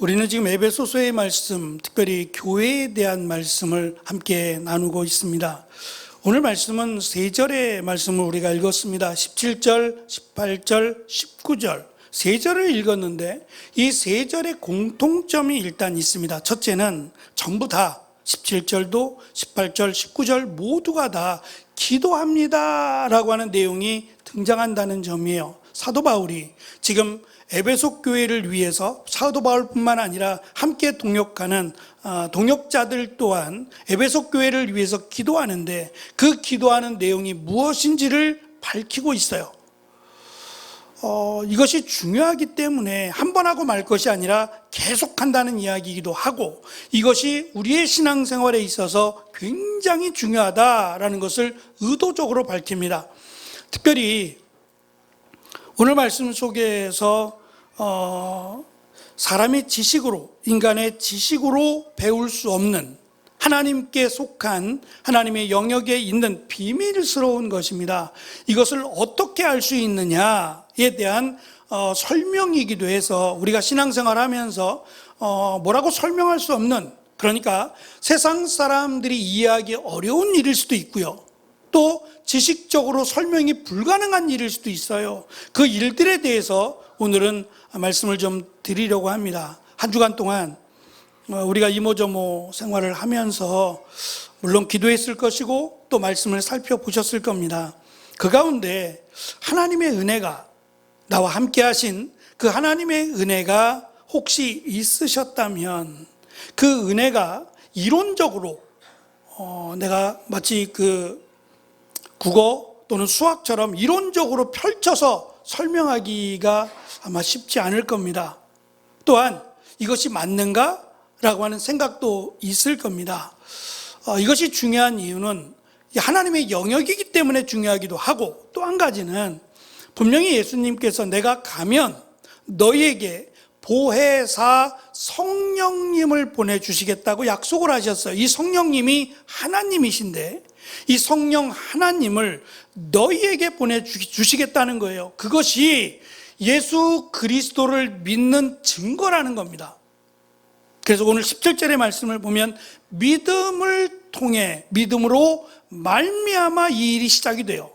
우리는 지금 에베소서의 말씀, 특별히 교회에 대한 말씀을 함께 나누고 있습니다. 오늘 말씀은 세 절의 말씀을 우리가 읽었습니다. 17절, 18절, 19절 세 절을 읽었는데 이 세 절의 공통점이 일단 있습니다. 첫째는 전부 다 17절도 18절, 19절 모두가 다 기도합니다 라고 하는 내용이 등장한다는 점이에요. 사도 바울이 지금 에베소 교회를 위해서 사도 바울뿐만 아니라 함께 동역하는 동역자들 또한 에베소 교회를 위해서 기도하는데 그 기도하는 내용이 무엇인지를 밝히고 있어요. 이것이 중요하기 때문에 한 번 하고 말 것이 아니라 계속한다는 이야기이기도 하고 이것이 우리의 신앙생활에 있어서 굉장히 중요하다라는 것을 의도적으로 밝힙니다. 특별히 오늘 말씀 속에서 사람의 지식으로, 인간의 지식으로 배울 수 없는 하나님께 속한 하나님의 영역에 있는 비밀스러운 것입니다. 이것을 어떻게 알 수 있느냐에 대한 설명이기도 해서 우리가 신앙생활 하면서 뭐라고 설명할 수 없는, 그러니까 세상 사람들이 이해하기 어려운 일일 수도 있고요. 또 지식적으로 설명이 불가능한 일일 수도 있어요. 그 일들에 대해서 오늘은 말씀을 좀 드리려고 합니다. 한 주간 동안 우리가 이모저모 생활을 하면서 물론 기도했을 것이고 또 말씀을 살펴보셨을 겁니다. 그 가운데 하나님의 은혜가, 나와 함께 하신 그 하나님의 은혜가 혹시 있으셨다면 그 은혜가 이론적으로 내가 마치 그 국어 또는 수학처럼 이론적으로 펼쳐서 설명하기가 아마 쉽지 않을 겁니다. 또한 이것이 맞는가? 라고 하는 생각도 있을 겁니다. 이것이 중요한 이유는 하나님의 영역이기 때문에 중요하기도 하고 또 한 가지는 분명히 예수님께서 내가 가면 너희에게 보혜사 성령님을 보내주시겠다고 약속을 하셨어요. 이 성령님이 하나님이신데 이 성령 하나님을 너희에게 보내주시겠다는 거예요. 그것이 예수 그리스도를 믿는 증거라는 겁니다. 그래서 오늘 17절의 말씀을 보면 믿음을 통해, 믿음으로 말미암아 이 일이 시작이 돼요.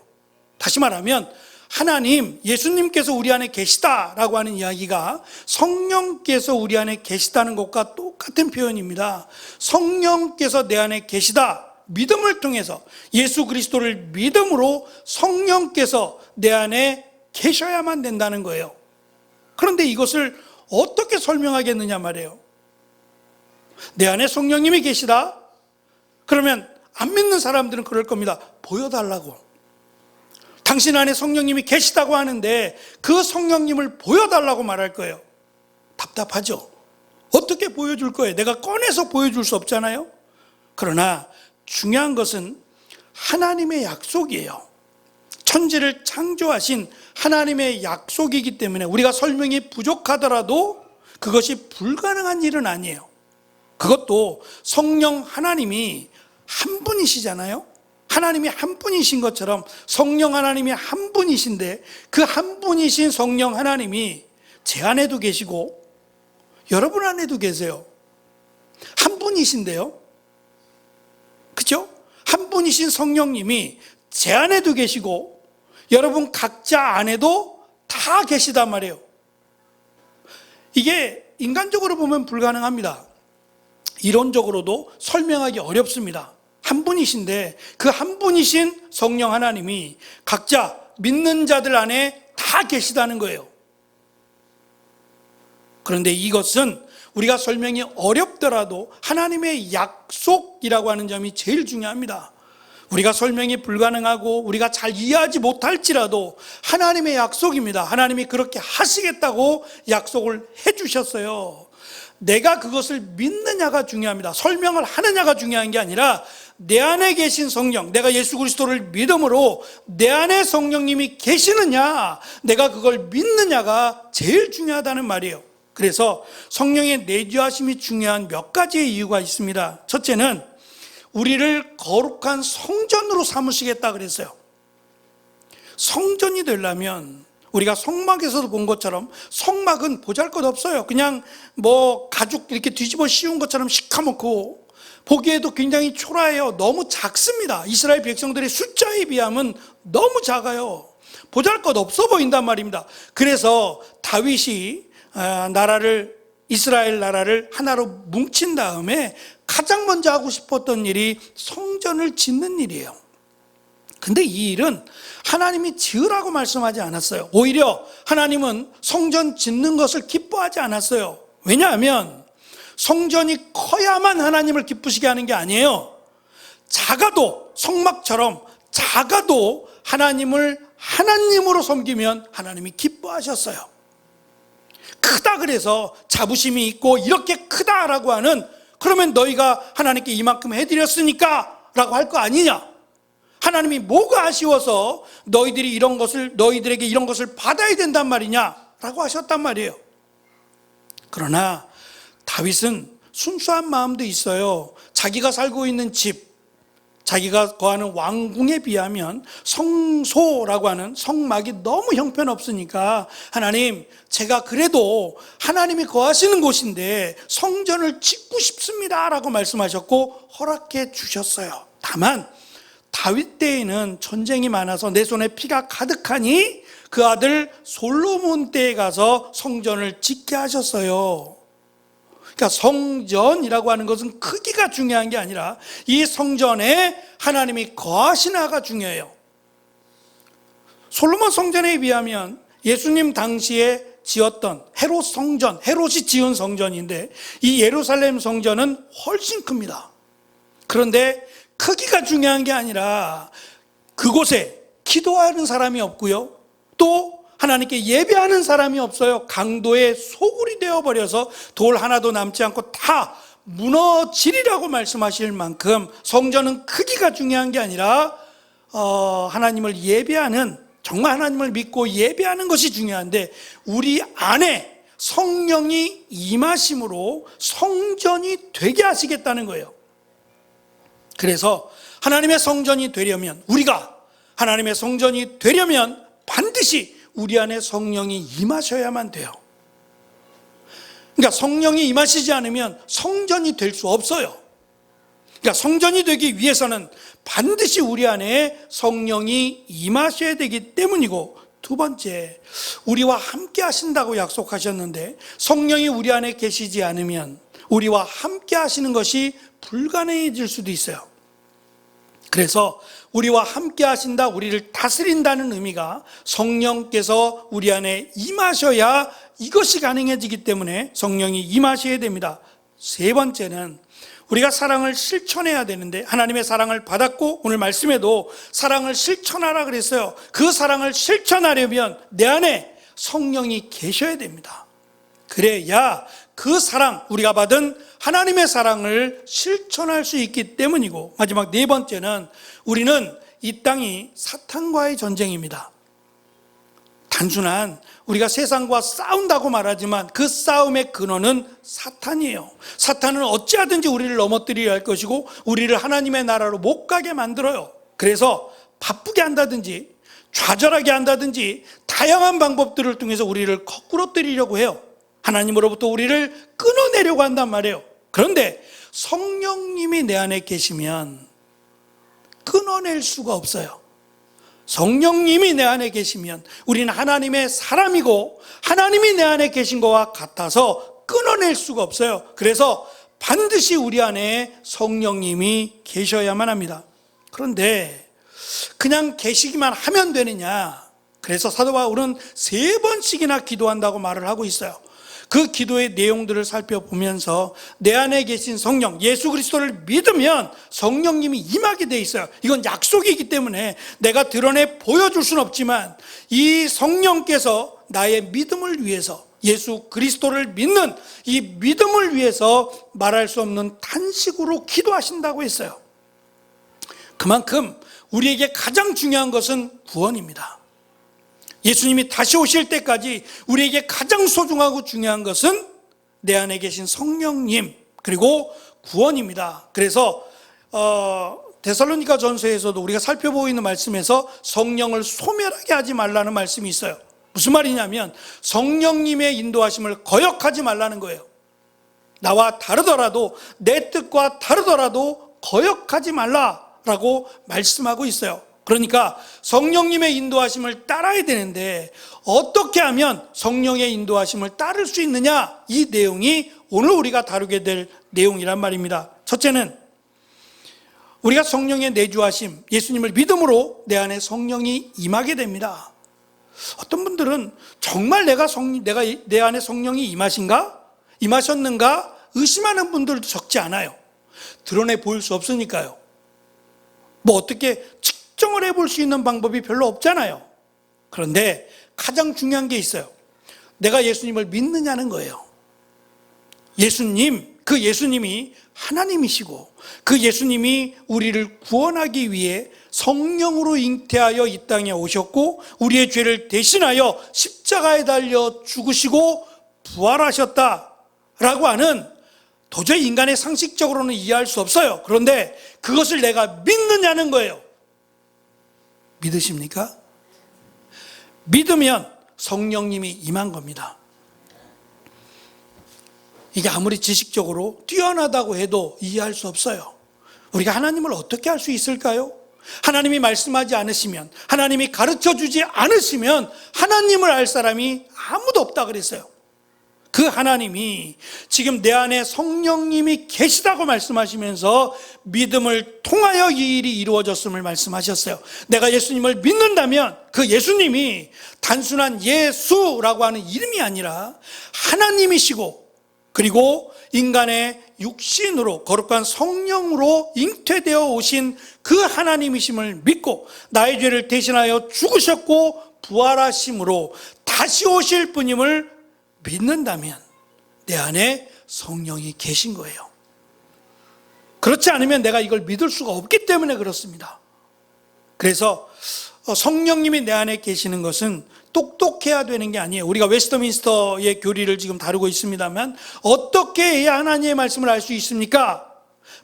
다시 말하면 하나님, 예수님께서 우리 안에 계시다라고 하는 이야기가 성령께서 우리 안에 계시다는 것과 똑같은 표현입니다. 성령께서 내 안에 계시다. 믿음을 통해서 예수 그리스도를 믿음으로 성령께서 내 안에 계셔야만 된다는 거예요. 그런데 이것을 어떻게 설명하겠느냐 말이에요. 내 안에 성령님이 계시다? 그러면 안 믿는 사람들은 그럴 겁니다. 보여달라고. 당신 안에 성령님이 계시다고 하는데 그 성령님을 보여달라고 말할 거예요. 답답하죠? 어떻게 보여줄 거예요? 내가 꺼내서 보여줄 수 없잖아요? 그러나 중요한 것은 하나님의 약속이에요. 천지를 창조하신 하나님의 약속이기 때문에 우리가 설명이 부족하더라도 그것이 불가능한 일은 아니에요. 그것도 성령 하나님이 한 분이시잖아요. 하나님이 한 분이신 것처럼 성령 하나님이 한 분이신데 그 한 분이신 성령 하나님이 제 안에도 계시고 여러분 안에도 계세요. 한 분이신데요. 그죠? 한 분이신 성령님이 제 안에도 계시고 여러분 각자 안에도 다 계시단 말이에요. 이게 인간적으로 보면 불가능합니다. 이론적으로도 설명하기 어렵습니다. 한 분이신데 그 한 분이신 성령 하나님이 각자 믿는 자들 안에 다 계시다는 거예요. 그런데 이것은 우리가 설명이 어렵더라도 하나님의 약속이라고 하는 점이 제일 중요합니다. 우리가 설명이 불가능하고 우리가 잘 이해하지 못할지라도 하나님의 약속입니다. 하나님이 그렇게 하시겠다고 약속을 해주셨어요. 내가 그것을 믿느냐가 중요합니다. 설명을 하느냐가 중요한 게 아니라 내 안에 계신 성령, 내가 예수 그리스도를 믿음으로 내 안에 성령님이 계시느냐, 내가 그걸 믿느냐가 제일 중요하다는 말이에요. 그래서 성령의 내주하심이 중요한 몇 가지의 이유가 있습니다. 첫째는 우리를 거룩한 성전으로 삼으시겠다 그랬어요. 성전이 되려면 우리가 성막에서도 본 것처럼 성막은 보잘것없어요. 그냥 가죽 이렇게 뒤집어 씌운 것처럼 시커멓고 보기에도 굉장히 초라해요. 너무 작습니다. 이스라엘 백성들의 숫자에 비하면 너무 작아요. 보잘것없어 보인단 말입니다. 그래서 다윗이 이스라엘 나라를 하나로 뭉친 다음에 가장 먼저 하고 싶었던 일이 성전을 짓는 일이에요. 근데 이 일은 하나님이 지으라고 말씀하지 않았어요. 오히려 하나님은 성전 짓는 것을 기뻐하지 않았어요. 왜냐하면 성전이 커야만 하나님을 기쁘시게 하는 게 아니에요. 작아도, 성막처럼 작아도 하나님을 하나님으로 섬기면 하나님이 기뻐하셨어요. 크다 그래서 자부심이 있고 이렇게 크다라고 하는, 그러면 너희가 하나님께 이만큼 해드렸으니까 라고 할 거 아니냐. 하나님이 뭐가 아쉬워서 너희들에게 이런 것을 받아야 된단 말이냐 라고 하셨단 말이에요. 그러나 다윗은 순수한 마음도 있어요. 자기가 살고 있는 집, 자기가 거하는 왕궁에 비하면 성소라고 하는 성막이 너무 형편없으니까 하나님, 제가 그래도 하나님이 거하시는 곳인데 성전을 짓고 싶습니다 라고 말씀하셨고 허락해 주셨어요. 다만 다윗 때에는 전쟁이 많아서 내 손에 피가 가득하니 그 아들 솔로몬 때에 가서 성전을 짓게 하셨어요. 그러니까 성전이라고 하는 것은 크기가 중요한 게 아니라 이 성전에 하나님이 거하시나가 중요해요. 솔로몬 성전에 비하면 예수님 당시에 지었던 헤롯 성전, 헤롯이 지은 성전인데 이 예루살렘 성전은 훨씬 큽니다. 그런데 크기가 중요한 게 아니라 그곳에 기도하는 사람이 없고요, 또 하나님께 예배하는 사람이 없어요. 강도의 소굴이 되어버려서 돌 하나도 남지 않고 다 무너지리라고 말씀하실 만큼 성전은 크기가 중요한 게 아니라 하나님을 예배하는, 정말 하나님을 믿고 예배하는 것이 중요한데 우리 안에 성령이 임하심으로 성전이 되게 하시겠다는 거예요. 그래서 하나님의 성전이 되려면, 우리가 하나님의 성전이 되려면 반드시 우리 안에 성령이 임하셔야만 돼요. 그러니까 성령이 임하시지 않으면 성전이 될 수 없어요. 그러니까 성전이 되기 위해서는 반드시 우리 안에 성령이 임하셔야 되기 때문이고, 두 번째, 우리와 함께 하신다고 약속하셨는데 성령이 우리 안에 계시지 않으면 우리와 함께 하시는 것이 불가능해질 수도 있어요. 그래서 우리와 함께 하신다, 우리를 다스린다는 의미가 성령께서 우리 안에 임하셔야 이것이 가능해지기 때문에 성령이 임하셔야 됩니다. 세 번째는 우리가 사랑을 실천해야 되는데, 하나님의 사랑을 받았고 오늘 말씀에도 사랑을 실천하라 그랬어요. 그 사랑을 실천하려면 내 안에 성령이 계셔야 됩니다. 그래야 그 사랑, 우리가 받은 하나님의 사랑을 실천할 수 있기 때문이고, 마지막 네 번째는 우리는 이 땅이 사탄과의 전쟁입니다. 단순한 우리가 세상과 싸운다고 말하지만 그 싸움의 근원은 사탄이에요. 사탄은 어찌하든지 우리를 넘어뜨리려 할 것이고 우리를 하나님의 나라로 못 가게 만들어요. 그래서 바쁘게 한다든지 좌절하게 한다든지 다양한 방법들을 통해서 우리를 거꾸로 뜨리려고 해요. 하나님으로부터 우리를 끊어내려고 한단 말이에요. 그런데 성령님이 내 안에 계시면 끊어낼 수가 없어요. 성령님이 내 안에 계시면 우리는 하나님의 사람이고 하나님이 내 안에 계신 것과 같아서 끊어낼 수가 없어요. 그래서 반드시 우리 안에 성령님이 계셔야만 합니다. 그런데 그냥 계시기만 하면 되느냐? 그래서 사도 바울은 3번씩이나 기도한다고 말을 하고 있어요. 그 기도의 내용들을 살펴보면서 내 안에 계신 성령, 예수 그리스도를 믿으면 성령님이 임하게 돼 있어요. 이건 약속이기 때문에 내가 드러내 보여줄 수는 없지만 이 성령께서 나의 믿음을 위해서, 예수 그리스도를 믿는 이 믿음을 위해서 말할 수 없는 탄식으로 기도하신다고 했어요. 그만큼 우리에게 가장 중요한 것은 구원입니다. 예수님이 다시 오실 때까지 우리에게 가장 소중하고 중요한 것은 내 안에 계신 성령님, 그리고 구원입니다. 그래서 데살로니가 전서에서도 우리가 살펴보고 있는 말씀에서 성령을 소멸하게 하지 말라는 말씀이 있어요. 무슨 말이냐면 성령님의 인도하심을 거역하지 말라는 거예요. 나와 다르더라도, 내 뜻과 다르더라도 거역하지 말라라고 말씀하고 있어요. 그러니까 성령님의 인도하심을 따라야 되는데 어떻게 하면 성령의 인도하심을 따를 수 있느냐, 이 내용이 오늘 우리가 다루게 될 내용이란 말입니다. 첫째는 우리가 성령의 내주하심, 예수님을 믿음으로 내 안에 성령이 임하게 됩니다. 어떤 분들은 정말 내가 내 안에 성령이 임하셨는가 의심하는 분들도 적지 않아요. 드러내 보일 수 없으니까요. 뭐 어떻게 측정을 해볼 수 있는 방법이 별로 없잖아요. 그런데 가장 중요한 게 있어요. 내가 예수님을 믿느냐는 거예요. 그 예수님이 하나님이시고 그 예수님이 우리를 구원하기 위해 성령으로 잉태하여 이 땅에 오셨고 우리의 죄를 대신하여 십자가에 달려 죽으시고 부활하셨다라고 하는, 도저히 인간의 상식적으로는 이해할 수 없어요. 그런데 그것을 내가 믿느냐는 거예요. 믿으십니까? 믿으면 성령님이 임한 겁니다. 이게 아무리 지식적으로 뛰어나다고 해도 이해할 수 없어요. 우리가 하나님을 어떻게 알 수 있을까요? 하나님이 말씀하지 않으시면, 하나님이 가르쳐 주지 않으시면 하나님을 알 사람이 아무도 없다 그랬어요. 그 하나님이 지금 내 안에 성령님이 계시다고 말씀하시면서 믿음을 통하여 이 일이 이루어졌음을 말씀하셨어요. 내가 예수님을 믿는다면 그 예수님이 단순한 예수라고 하는 이름이 아니라 하나님이시고, 그리고 인간의 육신으로 거룩한 성령으로 잉태되어 오신 그 하나님이심을 믿고 나의 죄를 대신하여 죽으셨고 부활하심으로 다시 오실 분임을 믿는다면 내 안에 성령이 계신 거예요. 그렇지 않으면 내가 이걸 믿을 수가 없기 때문에 그렇습니다. 그래서 성령님이 내 안에 계시는 것은 똑똑해야 되는 게 아니에요. 우리가 웨스트민스터의 교리를 지금 다루고 있습니다만 어떻게 해야 하나님의 말씀을 알 수 있습니까?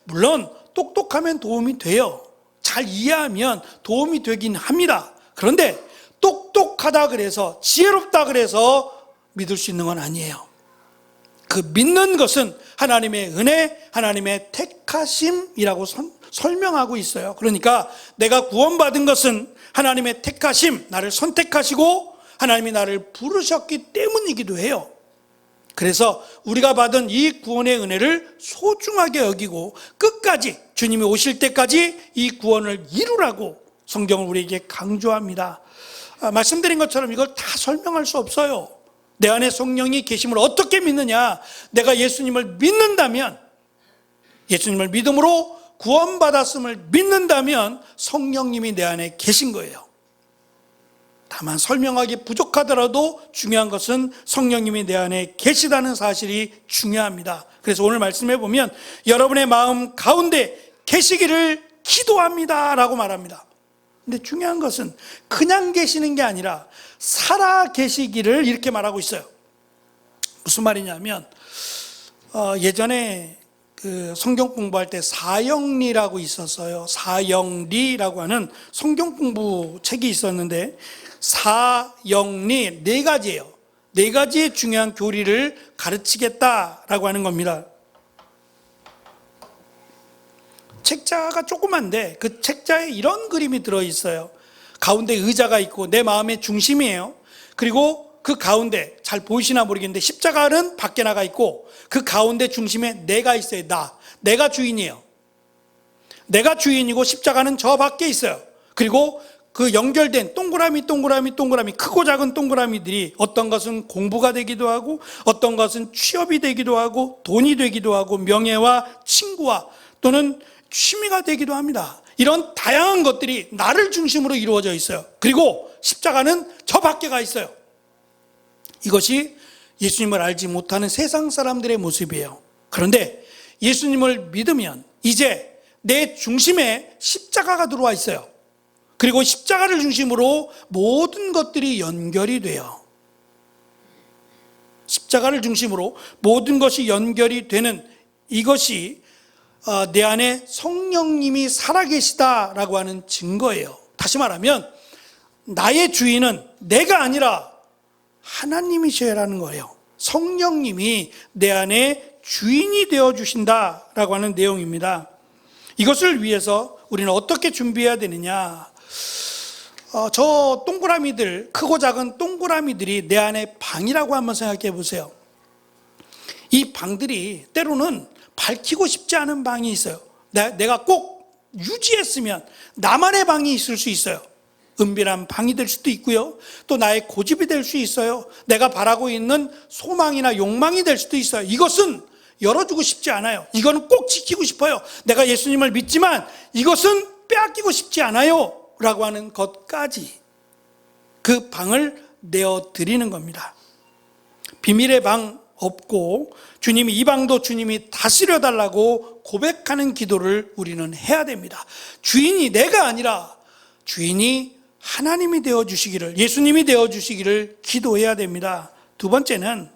물론 똑똑하면 도움이 돼요. 잘 이해하면 도움이 되긴 합니다. 그런데 똑똑하다 그래서, 지혜롭다 그래서 믿을 수 있는 건 아니에요. 그 믿는 것은 하나님의 은혜, 하나님의 택하심이라고 설명하고 있어요. 그러니까 내가 구원받은 것은 하나님의 택하심, 나를 선택하시고 하나님이 나를 부르셨기 때문이기도 해요. 그래서 우리가 받은 이 구원의 은혜를 소중하게 여기고 끝까지, 주님이 오실 때까지 이 구원을 이루라고 성경은 우리에게 강조합니다. 말씀드린 것처럼 이걸 다 설명할 수 없어요. 내 안에 성령이 계심을 어떻게 믿느냐? 내가 예수님을 믿는다면, 예수님을 믿음으로 구원받았음을 믿는다면 성령님이 내 안에 계신 거예요. 다만 설명하기 부족하더라도 중요한 것은 성령님이 내 안에 계시다는 사실이 중요합니다. 그래서 오늘 말씀해 보면 여러분의 마음 가운데 계시기를 기도합니다 라고 말합니다. 근데 중요한 것은 그냥 계시는 게 아니라 살아 계시기를 이렇게 말하고 있어요. 무슨 말이냐면 예전에 그 성경 공부할 때 사형리라고 있었어요. 사형리라고 하는 성경 공부 책이 있었는데 사형리 4가지예요. 4가지의 중요한 교리를 가르치겠다라고 하는 겁니다. 책자가 조그만데 그 책자에 이런 그림이 들어있어요. 가운데 의자가 있고 내 마음의 중심이에요. 그리고 그 가운데 잘 보이시나 모르겠는데 십자가는 밖에 나가 있고 그 가운데 중심에 내가 있어요. 내가 주인이에요. 내가 주인이고 십자가는 저 밖에 있어요. 그리고 그 연결된 동그라미 크고 작은 동그라미들이 어떤 것은 공부가 되기도 하고 어떤 것은 취업이 되기도 하고 돈이 되기도 하고 명예와 친구와 또는 취미가 되기도 합니다. 이런 다양한 것들이 나를 중심으로 이루어져 있어요. 그리고 십자가는 저 밖에 가 있어요. 이것이 예수님을 알지 못하는 세상 사람들의 모습이에요. 그런데 예수님을 믿으면 이제 내 중심에 십자가가 들어와 있어요. 그리고 십자가를 중심으로 모든 것들이 연결이 돼요. 십자가를 중심으로 모든 것이 연결이 되는 이것이 내 안에 성령님이 살아계시다라고 하는 증거예요. 다시 말하면 나의 주인은 내가 아니라 하나님이셔야라는 거예요. 성령님이 내 안에 주인이 되어주신다라고 하는 내용입니다. 이것을 위해서 우리는 어떻게 준비해야 되느냐? 저 동그라미들, 크고 작은 동그라미들이 내 안에 방이라고 한번 생각해 보세요. 이 방들이 때로는 밝히고 싶지 않은 방이 있어요. 내가 꼭 유지했으면 나만의 방이 있을 수 있어요. 은밀한 방이 될 수도 있고요. 또 나의 고집이 될 수 있어요. 내가 바라고 있는 소망이나 욕망이 될 수도 있어요. 이것은 열어주고 싶지 않아요. 이거는 꼭 지키고 싶어요. 내가 예수님을 믿지만 이것은 빼앗기고 싶지 않아요. 라고 하는 것까지 그 방을 내어드리는 겁니다. 비밀의 방 없고 주님이 이 방도 주님이 다스려 달라고 고백하는 기도를 우리는 해야 됩니다. 주인이 내가 아니라 주인이 하나님이 되어주시기를, 예수님이 되어주시기를 기도해야 됩니다. 두 번째는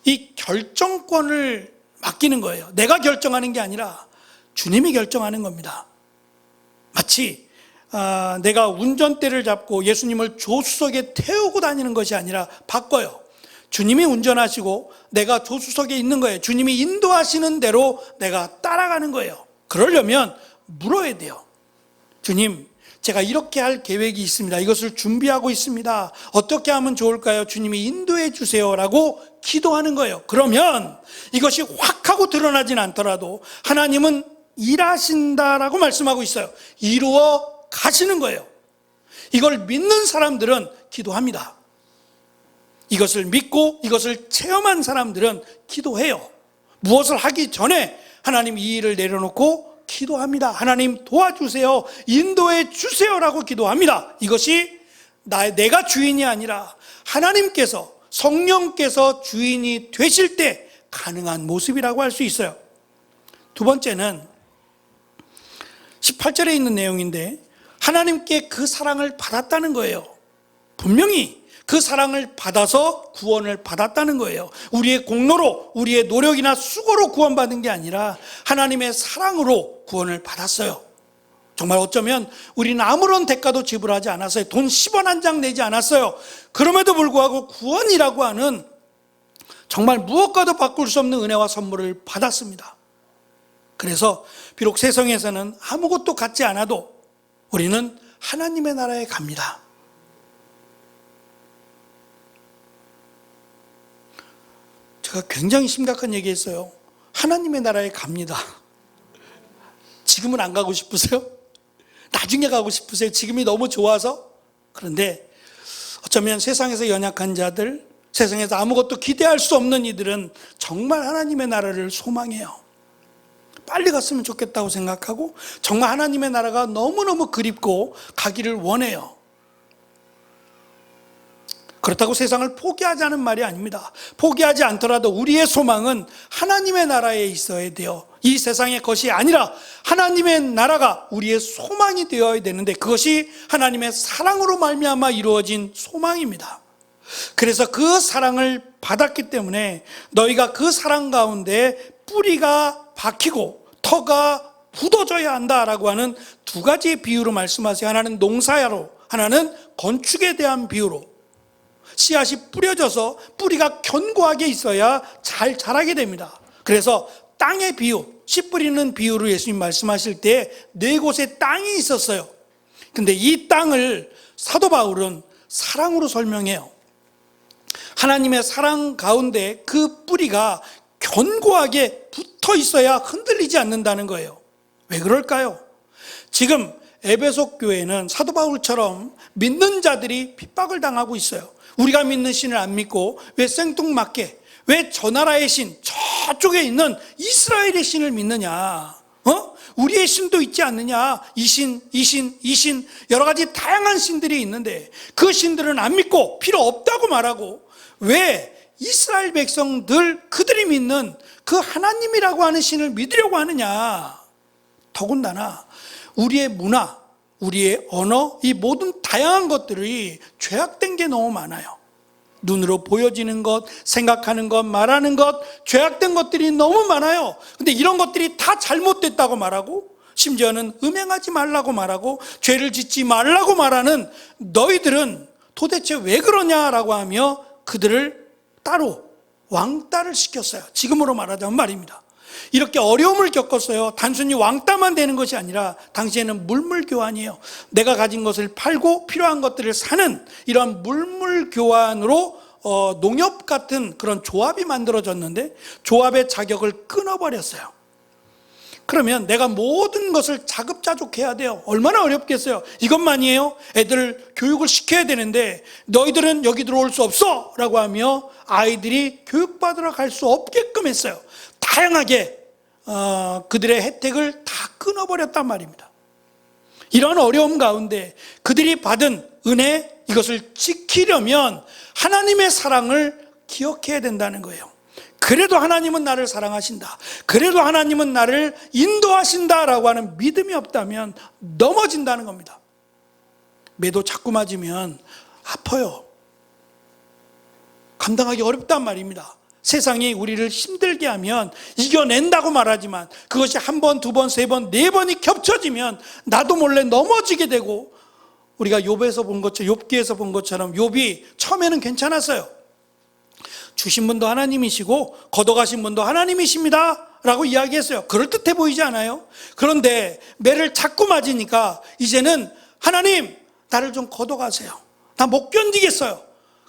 이 결정권을 맡기는 거예요. 내가 결정하는 게 아니라 주님이 결정하는 겁니다. 마치 내가 운전대를 잡고 예수님을 조수석에 태우고 다니는 것이 아니라 바꿔요. 주님이 운전하시고 내가 조수석에 있는 거예요. 주님이 인도하시는 대로 내가 따라가는 거예요. 그러려면 물어야 돼요. 주님, 제가 이렇게 할 계획이 있습니다. 이것을 준비하고 있습니다. 어떻게 하면 좋을까요? 주님이 인도해 주세요 라고 기도하는 거예요. 그러면 이것이 확 하고 드러나진 않더라도 하나님은 일하신다라고 말씀하고 있어요. 이루어 가시는 거예요. 이걸 믿는 사람들은 기도합니다. 이것을 믿고 이것을 체험한 사람들은 기도해요. 무엇을 하기 전에 하나님 이 일을 내려놓고 기도합니다. 하나님 도와주세요. 인도해 주세요라고 기도합니다. 이것이 내가 주인이 아니라 하나님께서, 성령께서 주인이 되실 때 가능한 모습이라고 할 수 있어요. 두 번째는 18절에 있는 내용인데 하나님께 그 사랑을 받았다는 거예요. 분명히 그 사랑을 받아서 구원을 받았다는 거예요. 우리의 공로로, 우리의 노력이나 수고로 구원받은 게 아니라 하나님의 사랑으로 구원을 받았어요. 정말 어쩌면 우리는 아무런 대가도 지불하지 않았어요. 돈 10원 한 장 내지 않았어요. 그럼에도 불구하고 구원이라고 하는 정말 무엇과도 바꿀 수 없는 은혜와 선물을 받았습니다. 그래서 비록 세상에서는 아무것도 갖지 않아도 우리는 하나님의 나라에 갑니다. 제가 굉장히 심각한 얘기했어요. 하나님의 나라에 갑니다. 지금은 안 가고 싶으세요? 나중에 가고 싶으세요? 지금이 너무 좋아서? 그런데 어쩌면 세상에서 연약한 자들, 세상에서 아무것도 기대할 수 없는 이들은 정말 하나님의 나라를 소망해요. 빨리 갔으면 좋겠다고 생각하고 정말 하나님의 나라가 너무너무 그립고 가기를 원해요. 그렇다고 세상을 포기하자는 말이 아닙니다. 포기하지 않더라도 우리의 소망은 하나님의 나라에 있어야 돼요. 이 세상의 것이 아니라 하나님의 나라가 우리의 소망이 되어야 되는데 그것이 하나님의 사랑으로 말미암아 이루어진 소망입니다. 그래서 그 사랑을 받았기 때문에 너희가 그 사랑 가운데 뿌리가 박히고 터가 굳어져야 한다라고 하는 두 가지의 비유로 말씀하세요. 하나는 농사야로, 하나는 건축에 대한 비유로. 씨앗이 뿌려져서 뿌리가 견고하게 있어야 잘 자라게 됩니다. 그래서 땅의 비유, 씨 뿌리는 비유로 예수님 말씀하실 때 네 곳에 땅이 있었어요. 근데 이 땅을 사도 바울은 사랑으로 설명해요. 하나님의 사랑 가운데 그 뿌리가 견고하게 붙어 있어야 흔들리지 않는다는 거예요. 왜 그럴까요? 지금 에베소 교회는 사도 바울처럼 믿는 자들이 핍박을 당하고 있어요. 우리가 믿는 신을 안 믿고 왜 생뚱맞게, 왜 저 나라의 신, 저쪽에 있는 이스라엘의 신을 믿느냐? 우리의 신도 있지 않느냐? 이 신, 여러 가지 다양한 신들이 있는데 그 신들은 안 믿고 필요 없다고 말하고 왜 이스라엘 백성들 그들이 믿는 그 하나님이라고 하는 신을 믿으려고 하느냐? 더군다나 우리의 문화, 우리의 언어, 이 모든 다양한 것들이 죄악된 게 너무 많아요. 눈으로 보여지는 것, 생각하는 것, 말하는 것, 죄악된 것들이 너무 많아요. 근데 이런 것들이 다 잘못됐다고 말하고 심지어는 음행하지 말라고 말하고 죄를 짓지 말라고 말하는 너희들은 도대체 왜 그러냐라고 하며 그들을 따로 왕따를 시켰어요. 지금으로 말하자면 말입니다. 이렇게 어려움을 겪었어요. 단순히 왕따만 되는 것이 아니라 당시에는 물물교환이에요. 내가 가진 것을 팔고 필요한 것들을 사는 이러한 물물교환으로 농협 같은 그런 조합이 만들어졌는데 조합의 자격을 끊어버렸어요. 그러면 내가 모든 것을 자급자족해야 돼요. 얼마나 어렵겠어요. 이것만이에요. 애들 교육을 시켜야 되는데 너희들은 여기 들어올 수 없어 라고 하며 아이들이 교육받으러 갈 수 없게끔 했어요. 다양하게 그들의 혜택을 다 끊어버렸단 말입니다. 이런 어려움 가운데 그들이 받은 은혜, 이것을 지키려면 하나님의 사랑을 기억해야 된다는 거예요. 그래도 하나님은 나를 사랑하신다, 그래도 하나님은 나를 인도하신다라고 하는 믿음이 없다면 넘어진다는 겁니다. 매도 자꾸 맞으면 아파요. 감당하기 어렵단 말입니다. 세상이 우리를 힘들게 하면 이겨낸다고 말하지만 그것이 한 번, 두 번, 세 번, 네 번이 겹쳐지면 나도 몰래 넘어지게 되고, 우리가 욥에서 본 것처럼, 욥기에서 본 것처럼 욥이 처음에는 괜찮았어요. 주신 분도 하나님이시고 걷어가신 분도 하나님이십니다 라고 이야기했어요. 그럴듯해 보이지 않아요? 그런데 매를 자꾸 맞으니까 이제는 하나님, 나를 좀 걷어가세요. 나 못 견디겠어요.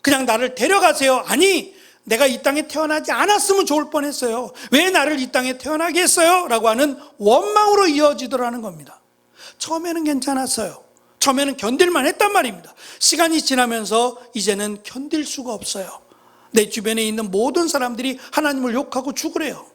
그냥 나를 데려가세요. 아니, 내가 이 땅에 태어나지 않았으면 좋을 뻔했어요. 왜 나를 이 땅에 태어나게 했어요? 라고 하는 원망으로 이어지더라는 겁니다. 처음에는 괜찮았어요. 처음에는 견딜만 했단 말입니다. 시간이 지나면서 이제는 견딜 수가 없어요. 내 주변에 있는 모든 사람들이 하나님을 욕하고 죽으래요.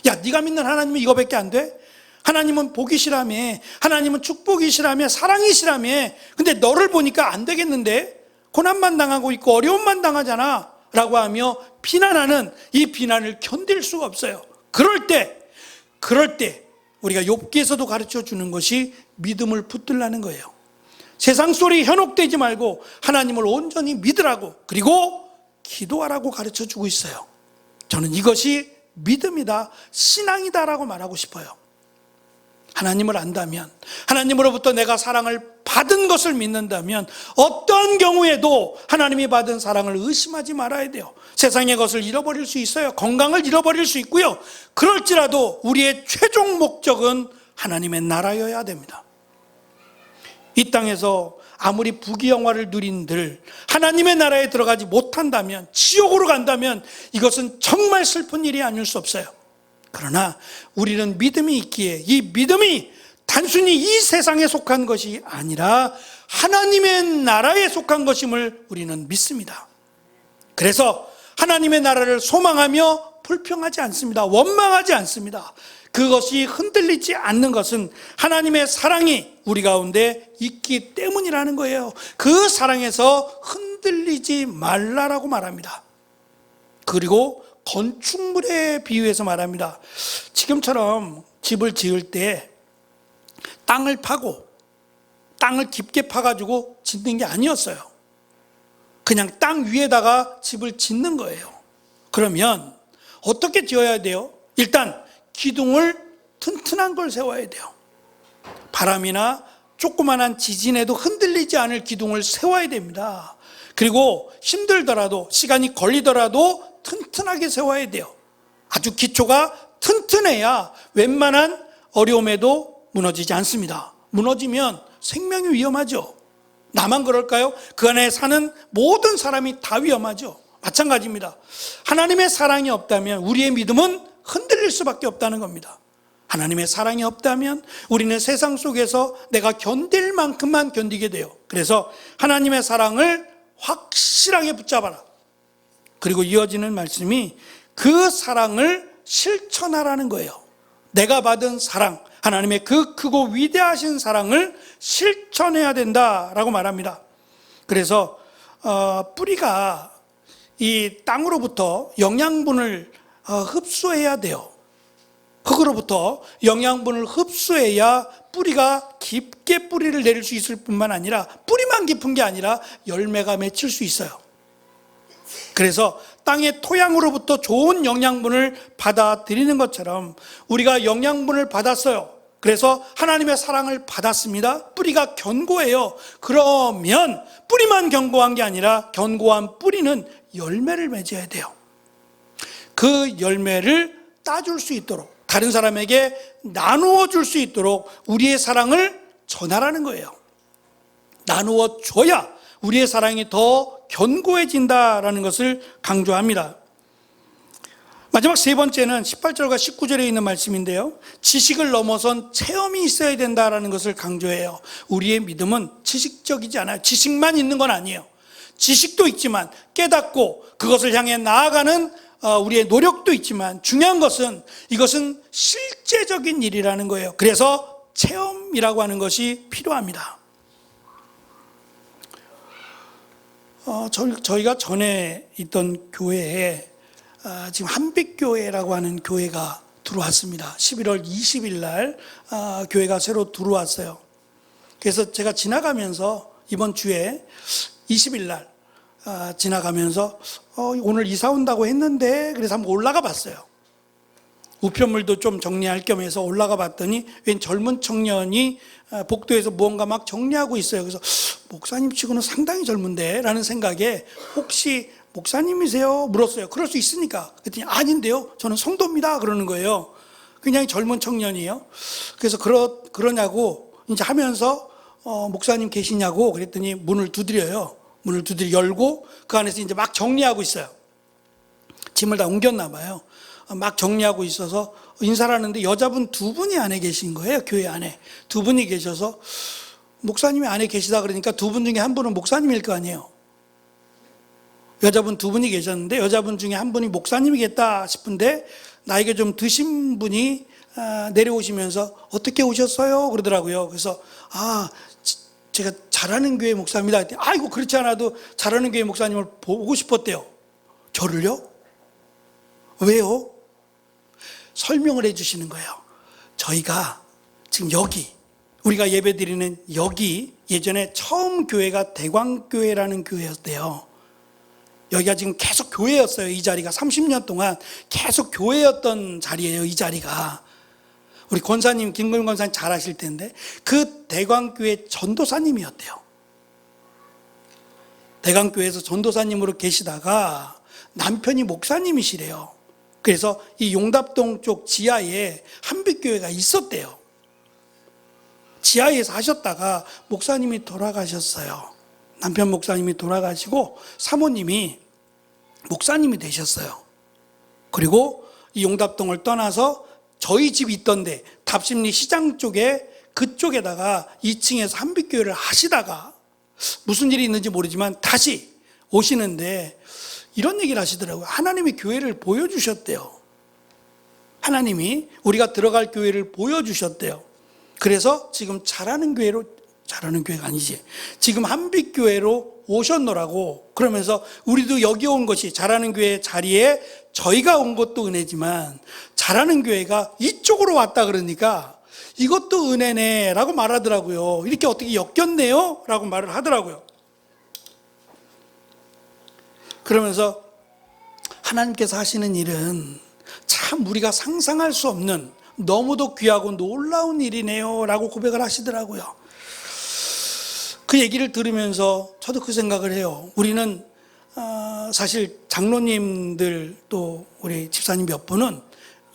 야, 네가 믿는 하나님은 이거밖에 안 돼? 하나님은 복이시라며, 하나님은 축복이시라며, 사랑이시라며. 근데 너를 보니까 안 되겠는데? 고난만 당하고 있고 어려움만 당하잖아 라고 하며 비난하는 이 비난을 견딜 수가 없어요. 그럴 때 우리가 욥기에서도 가르쳐 주는 것이 믿음을 붙들라는 거예요. 세상 소리 현혹되지 말고 하나님을 온전히 믿으라고, 그리고 기도하라고 가르쳐 주고 있어요. 저는 이것이 믿음이다, 신앙이다라고 말하고 싶어요. 하나님을 안다면, 하나님으로부터 내가 사랑을 받은 것을 믿는다면 어떠한 경우에도 하나님이 받은 사랑을 의심하지 말아야 돼요. 세상의 것을 잃어버릴 수 있어요. 건강을 잃어버릴 수 있고요. 그럴지라도 우리의 최종 목적은 하나님의 나라여야 됩니다. 이 땅에서 아무리 부귀영화를 누린들 하나님의 나라에 들어가지 못한다면, 지옥으로 간다면 이것은 정말 슬픈 일이 아닐 수 없어요. 그러나 우리는 믿음이 있기에 이 믿음이 단순히 이 세상에 속한 것이 아니라 하나님의 나라에 속한 것임을 우리는 믿습니다. 그래서 하나님의 나라를 소망하며 불평하지 않습니다. 원망하지 않습니다. 그것이 흔들리지 않는 것은 하나님의 사랑이 우리 가운데 있기 때문이라는 거예요. 그 사랑에서 흔들리지 말라라고 말합니다. 그리고 건축물에 비유해서 말합니다. 지금처럼 집을 지을 때 땅을 파고 땅을 깊게 파가지고 짓는 게 아니었어요. 그냥 땅 위에다가 집을 짓는 거예요. 그러면 어떻게 지어야 돼요? 일단 기둥을 튼튼한 걸 세워야 돼요. 바람이나 조그만한 지진에도 흔들리지 않을 기둥을 세워야 됩니다. 그리고 힘들더라도, 시간이 걸리더라도 튼튼하게 세워야 돼요. 아주 기초가 튼튼해야 웬만한 어려움에도 무너지지 않습니다. 무너지면 생명이 위험하죠. 나만 그럴까요? 그 안에 사는 모든 사람이 다 위험하죠. 마찬가지입니다. 하나님의 사랑이 없다면 우리의 믿음은 흔들릴 수밖에 없다는 겁니다. 하나님의 사랑이 없다면 우리는 세상 속에서 내가 견딜 만큼만 견디게 돼요. 그래서 하나님의 사랑을 확실하게 붙잡아라. 그리고 이어지는 말씀이 그 사랑을 실천하라는 거예요. 내가 받은 사랑, 하나님의 그 크고 위대하신 사랑을 실천해야 된다라고 말합니다. 그래서 뿌리가 이 땅으로부터 영양분을 흡수해야 돼요. 흙으로부터 영양분을 흡수해야 뿌리가 깊게 뿌리를 내릴 수 있을 뿐만 아니라, 뿌리만 깊은 게 아니라 열매가 맺힐 수 있어요. 그래서 땅의 토양으로부터 좋은 영양분을 받아들이는 것처럼 우리가 영양분을 받았어요. 그래서 하나님의 사랑을 받았습니다. 뿌리가 견고해요. 그러면 뿌리만 견고한 게 아니라 견고한 뿌리는 열매를 맺어야 돼요. 그 열매를 따줄 수 있도록, 다른 사람에게 나누어 줄 수 있도록 우리의 사랑을 전하라는 거예요. 나누어 줘야 우리의 사랑이 더 견고해진다라는 것을 강조합니다. 마지막 세 번째는 18절과 19절에 있는 말씀인데요. 지식을 넘어선 체험이 있어야 된다라는 것을 강조해요. 우리의 믿음은 지식적이지 않아요. 지식만 있는 건 아니에요. 지식도 있지만 깨닫고 그것을 향해 나아가는 우리의 노력도 있지만 중요한 것은 이것은 실제적인 일이라는 거예요. 그래서 체험이라고 하는 것이 필요합니다. 저희가 전에 있던 교회에 지금 한빛교회라고 하는 교회가 들어왔습니다. 11월 20일 날 교회가 새로 들어왔어요. 그래서 제가 지나가면서 이번 주에 20일 날 지나가면서 오늘 이사 온다고 했는데 그래서 한번 올라가 봤어요. 우편물도 좀 정리할 겸 해서 올라가 봤더니 웬 젊은 청년이 복도에서 무언가 막 정리하고 있어요. 그래서 목사님 치고는 상당히 젊은데 라는 생각에 혹시 목사님이세요? 물었어요. 그럴 수 있으니까. 그랬더니 아닌데요. 저는 성도입니다. 그러는 거예요. 그냥 젊은 청년이에요. 그래서 그러냐고 이제 하면서 목사님 계시냐고 그랬더니 문을 두드려요. 문을 열고 그 안에서 이제 막 정리하고 있어요. 짐을 다 옮겼나 봐요. 막 정리하고 있어서 인사를 하는데 여자분 두 분이 안에 계신 거예요. 교회 안에 두 분이 계셔서 목사님이 안에 계시다 그러니까 두 분 중에 한 분은 목사님일 거 아니에요. 여자분 두 분이 계셨는데 여자분 중에 한 분이 목사님이겠다 싶은데 나이가 좀 드신 분이 내려오시면서 어떻게 오셨어요? 그러더라고요. 그래서 제가 잘하는 교회 목사입니다. 그랬더니 아이고 그렇지 않아도 잘하는 교회 목사님을 보고 싶었대요. 저를요? 왜요? 설명을 해 주시는 거예요. 저희가 지금 우리가 예배 드리는 여기 예전에 처음 교회가 대광교회라는 교회였대요. 여기가 지금 계속 교회였어요. 이 자리가 30년 동안 계속 교회였던 자리예요. 이 자리가 우리 권사님 김근용 권사님 잘 아실 텐데 그 대광교회 전도사님이었대요. 대광교회에서 전도사님으로 계시다가 남편이 목사님이시래요. 그래서 이 용답동 쪽 지하에 한빛교회가 있었대요. 지하에서 하셨다가 목사님이 돌아가셨어요. 남편 목사님이 돌아가시고 사모님이 목사님이 되셨어요. 그리고 이 용답동을 떠나서 저희 집이 있던데 답심리 시장 쪽에 그쪽에다가 2층에서 한빛교회를 하시다가 무슨 일이 있는지 모르지만 다시 오시는데 이런 얘기를 하시더라고요. 하나님이 교회를 보여주셨대요. 하나님이 우리가 들어갈 교회를 보여주셨대요. 그래서 지금 잘하는 교회가 아니지. 지금 한빛교회로 오셨노라고 그러면서 우리도 여기 온 것이 잘하는 교회 자리에 저희가 온 것도 은혜지만 잘하는 교회가 이쪽으로 왔다 그러니까 이것도 은혜네 라고 말하더라고요. 이렇게 어떻게 엮였네요? 라고 말을 하더라고요. 그러면서 하나님께서 하시는 일은 참 우리가 상상할 수 없는 너무도 귀하고 놀라운 일이네요 라고 고백을 하시더라고요. 그 얘기를 들으면서 저도 그 생각을 해요. 우리는 사실 장로님들 또 우리 집사님 몇 분은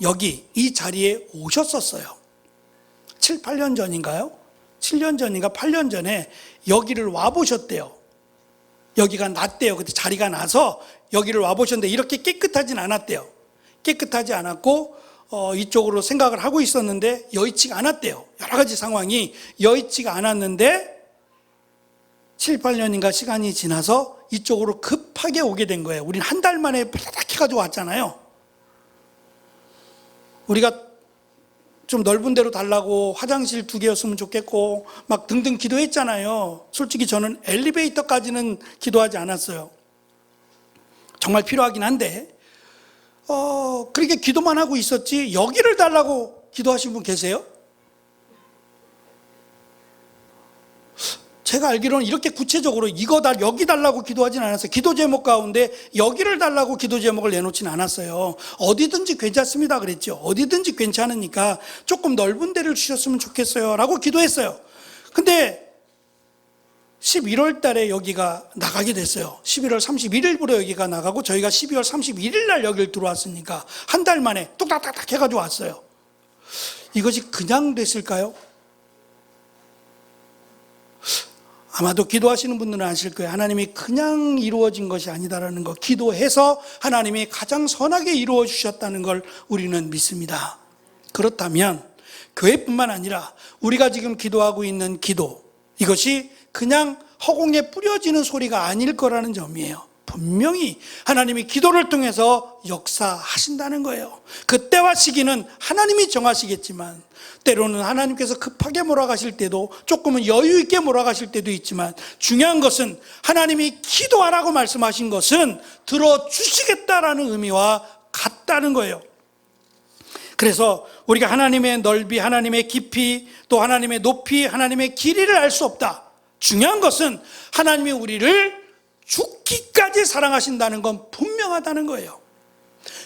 여기 이 자리에 오셨었어요. 7, 8년 전인가요? 7년 전인가 8년 전에 여기를 와보셨대요. 여기가 났대요. 그때 자리가 나서 여기를 와보셨는데 이렇게 깨끗하진 않았대요. 깨끗하지 않았고 이쪽으로 생각을 하고 있었는데 여의치가 않았대요. 여러 가지 상황이 여의치가 않았는데 7, 8년인가 시간이 지나서 이쪽으로 급하게 오게 된 거예요. 우린 한 달 만에 팍 해가지고 왔잖아요. 우리가 좀 넓은 데로 달라고 화장실 2개였으면 좋겠고 막 등등 기도했잖아요. 솔직히 저는 엘리베이터까지는 기도하지 않았어요. 정말 필요하긴 한데 그렇게 기도만 하고 있었지 여기를 달라고 기도하신 분 계세요? 제가 알기로는 이렇게 구체적으로 이거 여기 달라고 기도하진 않았어요. 기도 제목 가운데 여기를 달라고 기도 제목을 내놓진 않았어요. 어디든지 괜찮습니다 그랬죠. 어디든지 괜찮으니까 조금 넓은 데를 주셨으면 좋겠어요 라고 기도했어요. 근데 11월 달에 여기가 나가게 됐어요. 11월 31일부터 여기가 나가고 저희가 12월 31일 날 여기를 들어왔으니까 한 달 만에 뚝딱딱딱 해가지고 왔어요. 이것이 그냥 됐을까요? 아마도 기도하시는 분들은 아실 거예요. 하나님이 그냥 이루어진 것이 아니다라는 거, 기도해서 하나님이 가장 선하게 이루어 주셨다는 걸 우리는 믿습니다. 그렇다면 교회뿐만 아니라 우리가 지금 기도하고 있는 기도, 이것이 그냥 허공에 뿌려지는 소리가 아닐 거라는 점이에요. 분명히 하나님이 기도를 통해서 역사하신다는 거예요. 그때와 시기는 하나님이 정하시겠지만 때로는 하나님께서 급하게 몰아가실 때도, 조금은 여유 있게 몰아가실 때도 있지만, 중요한 것은 하나님이 기도하라고 말씀하신 것은 들어주시겠다라는 의미와 같다는 거예요. 그래서 우리가 하나님의 넓이, 하나님의 깊이, 또 하나님의 높이, 하나님의 길이를 알 수 없다. 중요한 것은 하나님이 우리를 죽기까지 사랑하신다는 건 분명하다는 거예요.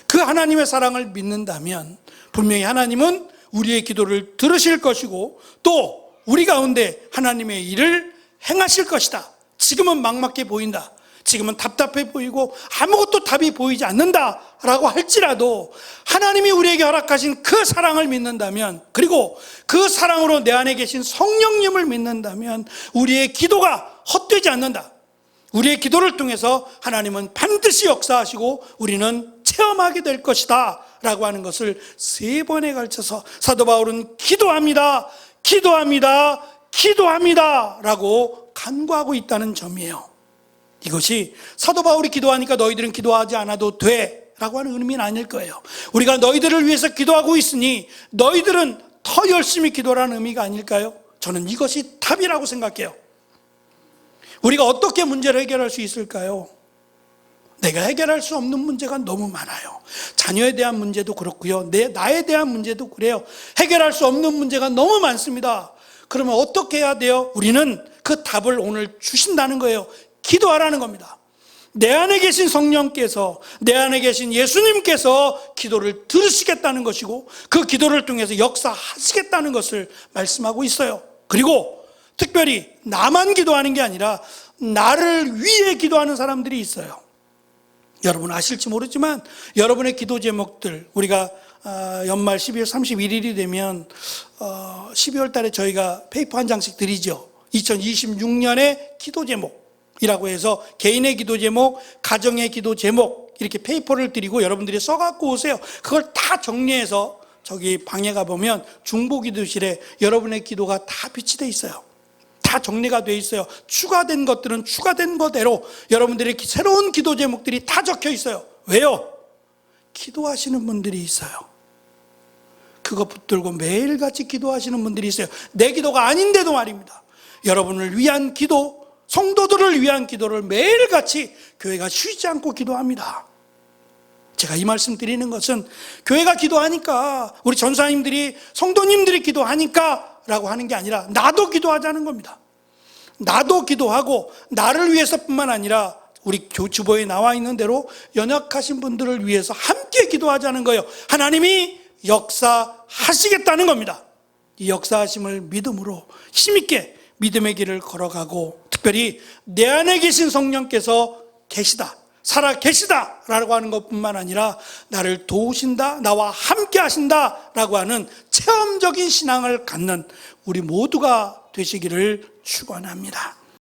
그 하나님의 사랑을 믿는다면 분명히 하나님은 우리의 기도를 들으실 것이고, 또 우리 가운데 하나님의 일을 행하실 것이다. 지금은 막막해 보인다, 지금은 답답해 보이고 아무것도 답이 보이지 않는다라고 할지라도 하나님이 우리에게 허락하신 그 사랑을 믿는다면, 그리고 그 사랑으로 내 안에 계신 성령님을 믿는다면 우리의 기도가 헛되지 않는다. 우리의 기도를 통해서 하나님은 반드시 역사하시고 우리는 체험하게 될 것이다 라고 하는 것을 3번에 걸쳐서 사도 바울은 기도합니다, 기도합니다, 기도합니다 라고 간구하고 있다는 점이에요. 이것이 사도 바울이 기도하니까 너희들은 기도하지 않아도 돼 라고 하는 의미는 아닐 거예요. 우리가 너희들을 위해서 기도하고 있으니 너희들은 더 열심히 기도라는 의미가 아닐까요? 저는 이것이 답이라고 생각해요. 우리가 어떻게 문제를 해결할 수 있을까요? 내가 해결할 수 없는 문제가 너무 많아요. 자녀에 대한 문제도 그렇고요, 나에 대한 문제도 그래요. 해결할 수 없는 문제가 너무 많습니다. 그러면 어떻게 해야 돼요? 우리는 그 답을 오늘 주신다는 거예요. 기도하라는 겁니다. 내 안에 계신 성령께서, 내 안에 계신 예수님께서 기도를 들으시겠다는 것이고, 그 기도를 통해서 역사하시겠다는 것을 말씀하고 있어요. 그리고 특별히 나만 기도하는 게 아니라 나를 위해 기도하는 사람들이 있어요. 여러분 아실지 모르지만 여러분의 기도 제목들, 우리가 연말 12월 31일이 되면 12월 달에 저희가 페이퍼 한 장씩 드리죠. 2026년의 기도 제목이라고 해서 개인의 기도 제목, 가정의 기도 제목, 이렇게 페이퍼를 드리고 여러분들이 써갖고 오세요. 그걸 다 정리해서 저기 방에 가보면 중보기도실에 여러분의 기도가 다 비치돼 있어요. 다 정리가 돼 있어요. 추가된 것들은 추가된 거대로 여러분들의 새로운 기도 제목들이 다 적혀 있어요. 왜요? 기도하시는 분들이 있어요. 그거 붙들고 매일같이 기도하시는 분들이 있어요. 내 기도가 아닌데도 말입니다. 여러분을 위한 기도, 성도들을 위한 기도를 매일같이 교회가 쉬지 않고 기도합니다. 제가 이 말씀 드리는 것은 교회가 기도하니까, 우리 전사님들이, 성도님들이 기도하니까 라고 하는 게 아니라 나도 기도하자는 겁니다. 나도 기도하고 나를 위해서뿐만 아니라 우리 주보에 나와 있는 대로 연약하신 분들을 위해서 함께 기도하자는 거예요. 하나님이 역사하시겠다는 겁니다. 이 역사하심을 믿음으로 힘있게 믿음의 길을 걸어가고, 특별히 내 안에 계신 성령께서 계시다, 살아 계시다 라고 하는 것뿐만 아니라 나를 도우신다, 나와 함께 하신다 라고 하는 체험적인 신앙을 갖는 우리 모두가 되시기를 축원합니다.